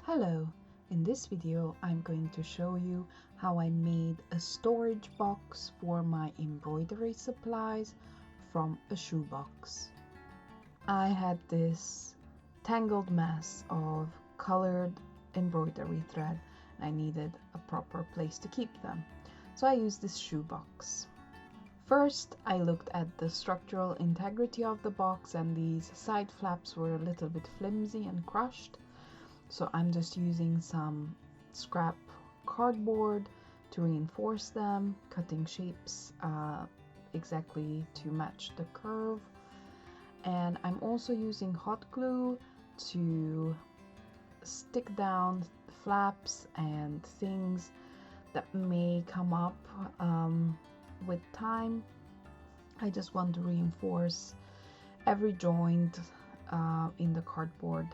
Hello, in this video I'm going to show you how I made a storage box for my embroidery supplies from a shoebox. I had this tangled mess of colored embroidery thread and I needed a proper place to keep them, so I used this shoebox. First, I looked at the structural integrity of the box, and these side flaps were a little bit flimsy and crushed. So I'm just using some scrap cardboard to reinforce them, cutting shapes exactly to match the curve. And I'm also using hot glue to stick down flaps and things that may come up with time. I just want to reinforce every joint in the cardboard.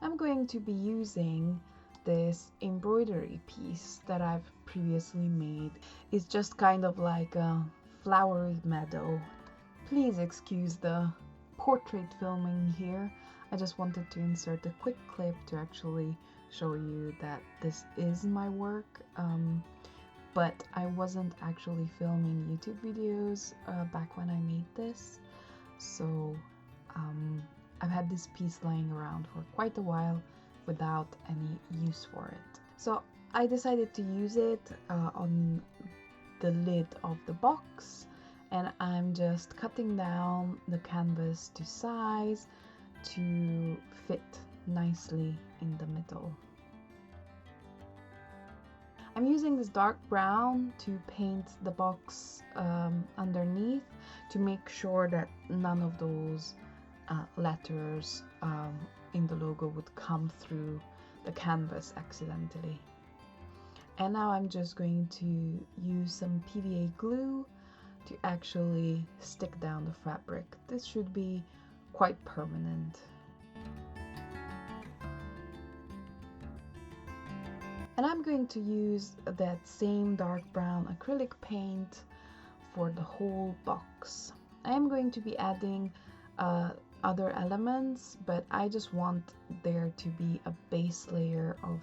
I'm going to be using this embroidery piece that I've previously made. It's just kind of like a flowery meadow. Please excuse the portrait filming here. I just wanted to insert a quick clip to actually show you that this is my work. But I wasn't actually filming YouTube videos back when I made this. So I've had this piece lying around for quite a while without any use for it. So I decided to use it on the lid of the box, and I'm just cutting down the canvas to size to fit nicely in the middle. I'm using this dark brown to paint the box underneath to make sure that none of those letters in the logo would come through the canvas accidentally. And now I'm just going to use some PVA glue to actually stick down the fabric. This should be quite permanent. And I'm going to use that same dark brown acrylic paint for the whole box. I am going to be adding other elements, but I just want there to be a base layer of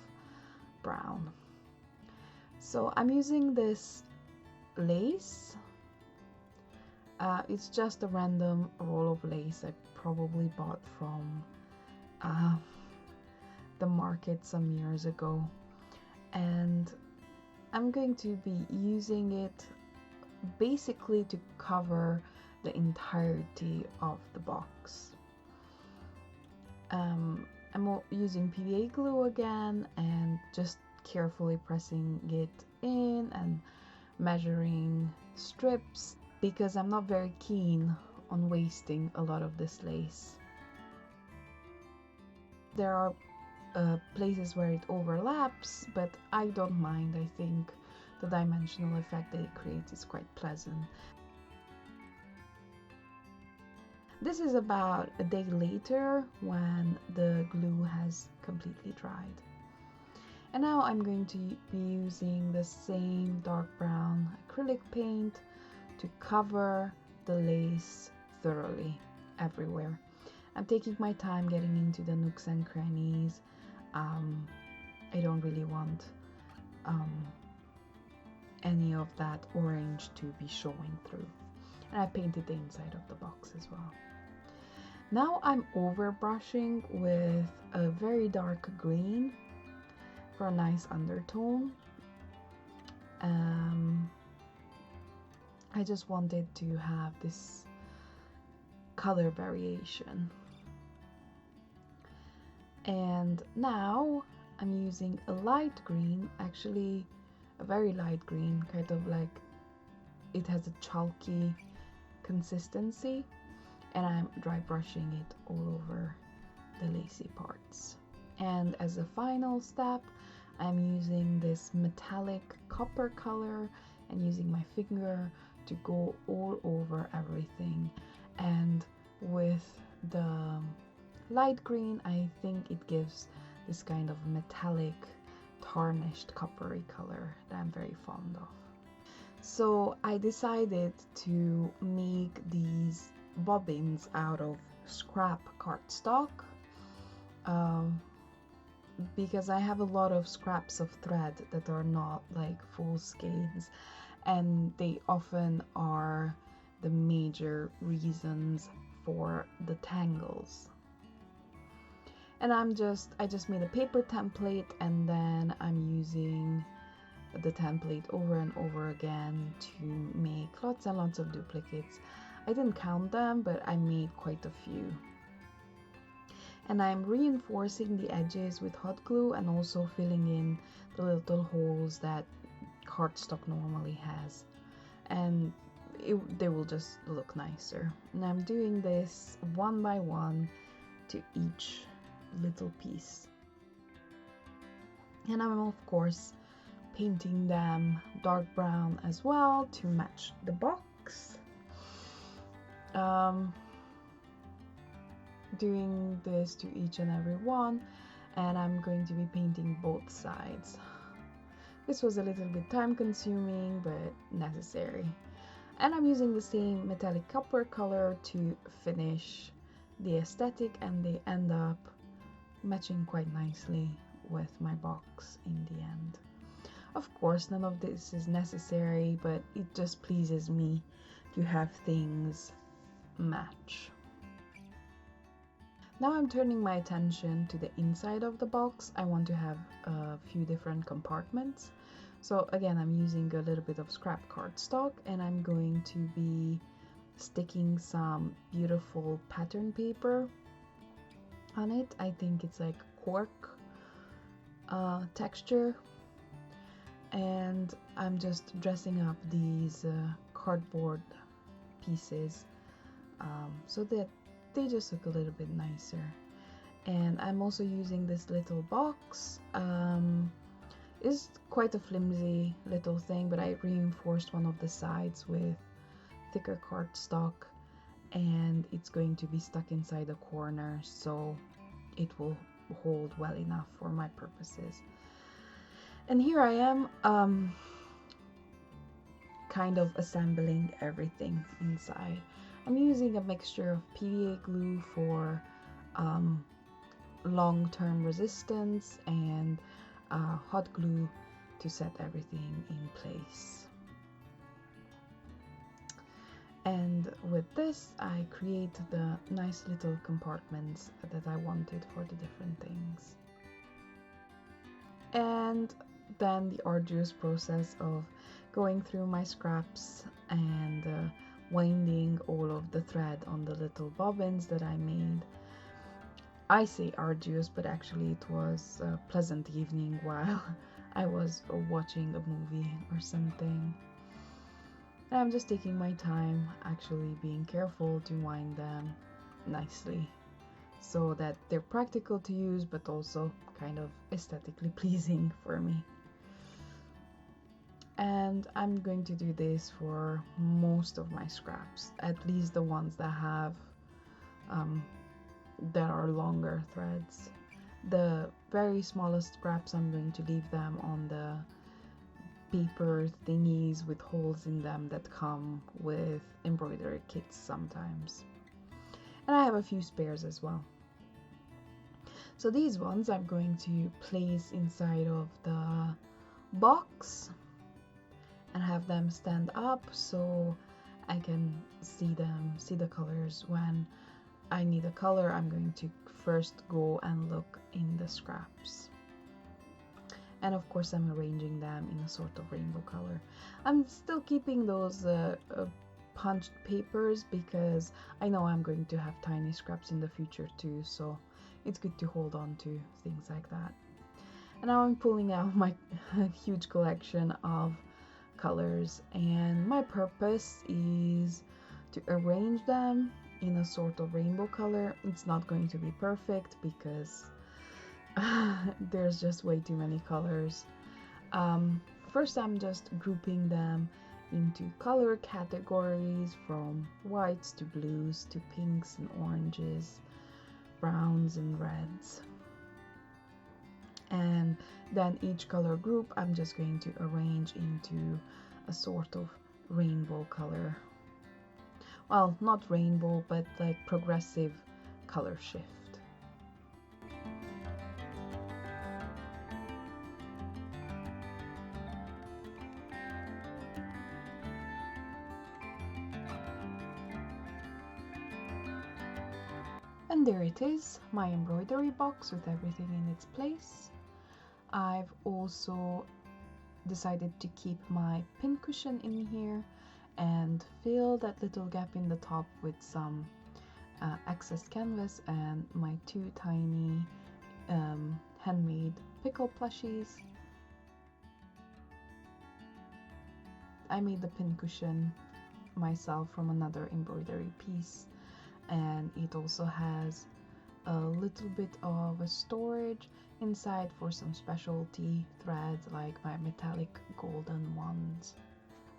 brown. So I'm using this lace. It's just a random roll of lace I probably bought from the market some years ago, and I'm going to be using it basically to cover the entirety of the box. I'm using PVA glue again and just carefully pressing it in and measuring strips because I'm not very keen on wasting a lot of this lace. There are places where it overlaps, but I don't mind. I think the dimensional effect that it creates is quite pleasant. This is about a day later when the glue has completely dried. And now I'm going to be using the same dark brown acrylic paint to cover the lace thoroughly everywhere. I'm taking my time getting into the nooks and crannies. I don't really want any of that orange to be showing through. And I painted the inside of the box as well. Now I'm over brushing with a very dark green for a nice undertone. I just wanted to have this color variation. And now I'm using a light green, actually a very light green, kind of like it has a chalky consistency, and I'm dry brushing it all over the lacy parts. And as a final step, I'm using this metallic copper color and using my finger to go all over everything. And with the light green, I think it gives this kind of metallic tarnished coppery color that I'm very fond of. So I decided to make these bobbins out of scrap cardstock. because I have a lot of scraps of thread that are not like full skeins, and they often are the major reasons for the tangles. And I just made a paper template, and then I'm using the template over and over again to make lots and lots of duplicates. I didn't count them, but I made quite a few. And I'm reinforcing the edges with hot glue and also filling in the little holes that cardstock normally has, and they will just look nicer. And I'm doing this one by one to each little piece, and I'm of course painting them dark brown as well to match the box. Doing this to each and every one, and I'm going to be painting both sides. This was a little bit time consuming but necessary, and I'm using the same metallic copper color to finish the aesthetic, and they end up matching quite nicely with my box in the end. Of course, none of this is necessary, but it just pleases me to have things match. Now I'm turning my attention to the inside of the box. I want to have a few different compartments. So again, I'm using a little bit of scrap cardstock, and I'm going to be sticking some beautiful pattern paper on it. I think it's like cork texture, and I'm just dressing up these cardboard pieces so that they just look a little bit nicer. And I'm also using this little box. It's quite a flimsy little thing, but I reinforced one of the sides with thicker cardstock, and it's going to be stuck inside the corner, so it will hold well enough for my purposes. And here I am kind of assembling everything inside. I'm using a mixture of PVA glue for long-term resistance and hot glue to set everything in place. And with this, I create the nice little compartments that I wanted for the different things. And then the arduous process of going through my scraps and winding all of the thread on the little bobbins that I made. I say arduous, but actually it was a pleasant evening while I was watching a movie or something. And I'm just taking my time, actually being careful to wind them nicely so that they're practical to use but also kind of aesthetically pleasing for me. And I'm going to do this for most of my scraps, at least the ones that have that are longer threads. The very smallest scraps, I'm going to leave them on the paper thingies with holes in them that come with embroidery kits sometimes. And I have a few spares as well. So these ones I'm going to place inside of the box and have them stand up so I can see them, see the colors. When I need a color, I'm going to first go and look in the scraps. And of course I'm arranging them in a sort of rainbow color. I'm still keeping those punched papers because I know I'm going to have tiny scraps in the future too, so it's good to hold on to things like that. And now I'm pulling out my huge collection of colors, and my purpose is to arrange them in a sort of rainbow color. It's not going to be perfect because there's just way too many colors. First I'm just grouping them into color categories from whites to blues to pinks and oranges, browns and reds. And then each color group I'm just going to arrange into a sort of rainbow color. Well, not rainbow, but like progressive color shift. And there it is, my embroidery box with everything in its place. I've also decided to keep my pincushion in here and fill that little gap in the top with some excess canvas and my two tiny handmade pickle plushies. I made the pincushion myself from another embroidery piece, and it also has a little bit of a storage inside for some specialty threads like my metallic golden ones.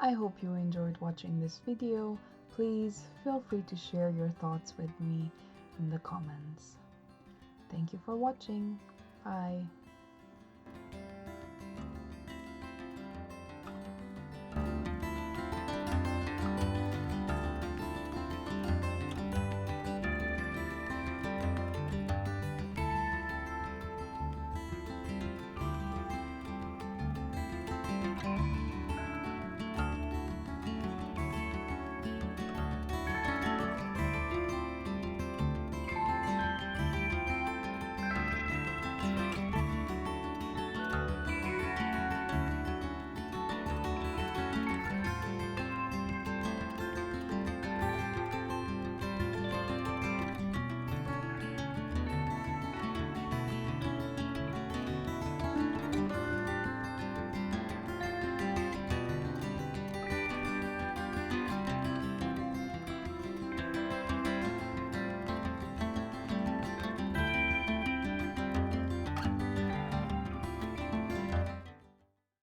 I hope you enjoyed watching this video. Please feel free to share your thoughts with me in the comments. Thank you for watching. Bye.